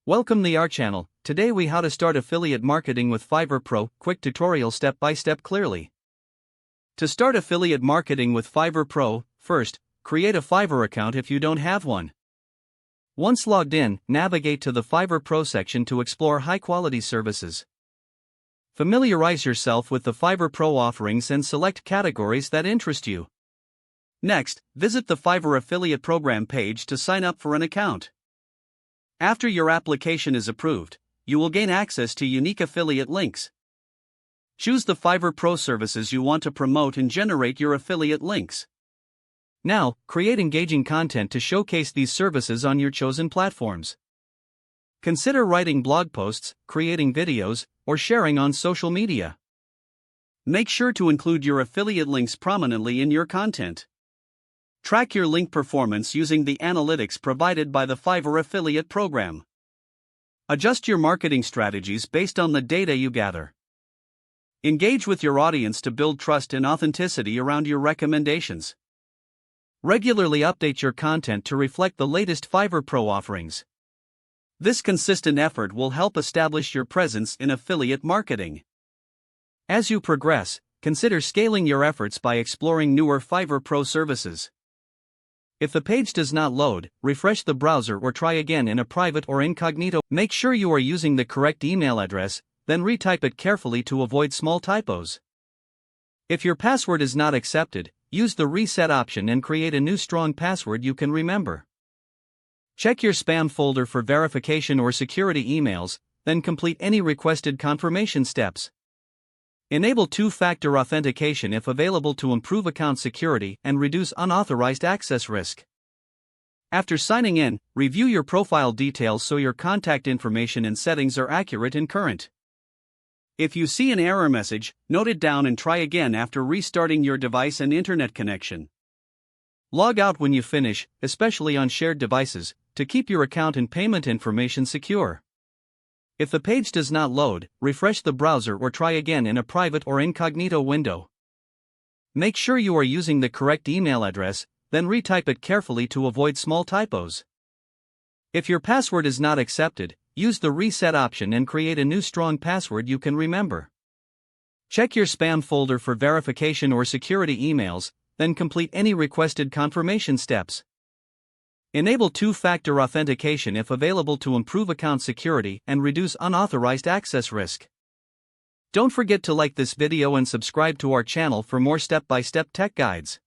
Welcome to our channel. Today we how to start affiliate marketing with Fiverr Pro, quick tutorial step by step clearly. To start affiliate marketing with Fiverr Pro, first, create a Fiverr account if you don't have one. Once logged in, navigate to the Fiverr Pro section to explore high-quality services. Familiarize yourself with the Fiverr Pro offerings and select categories that interest you. Next, visit the Fiverr affiliate program page to sign up for an account. After your application is approved, you will gain access to unique affiliate links. Choose the Fiverr Pro services you want to promote and generate your affiliate links. Now, create engaging content to showcase these services on your chosen platforms. Consider writing blog posts, creating videos, or sharing on social media. Make sure to include your affiliate links prominently in your content. Track your link performance using the analytics provided by the Fiverr affiliate program. Adjust your marketing strategies based on the data you gather. Engage with your audience to build trust and authenticity around your recommendations. Regularly update your content to reflect the latest Fiverr Pro offerings. This consistent effort will help establish your presence in affiliate marketing. As you progress, consider scaling your efforts by exploring newer Fiverr Pro services. If the page does not load, refresh the browser or try again in a private or incognito. Make sure you are using the correct email address, then retype it carefully to avoid small typos. If your password is not accepted, use the reset option and create a new strong password you can remember. Check your spam folder for verification or security emails, then complete any requested confirmation steps. Enable two-factor authentication if available to improve account security and reduce unauthorized access risk. After signing in, review your profile details so your contact information and settings are accurate and current. If you see an error message, note it down and try again after restarting your device and internet connection. Log out when you finish, especially on shared devices, to keep your account and payment information secure. If the page does not load, refresh the browser or try again in a private or incognito window. Make sure you are using the correct email address, then retype it carefully to avoid small typos. If your password is not accepted, use the reset option and create a new strong password you can remember. Check your spam folder for verification or security emails, then complete any requested confirmation steps. Enable two-factor authentication if available to improve account security and reduce unauthorized access risk. Don't forget to like this video and subscribe to our channel for more step-by-step tech guides.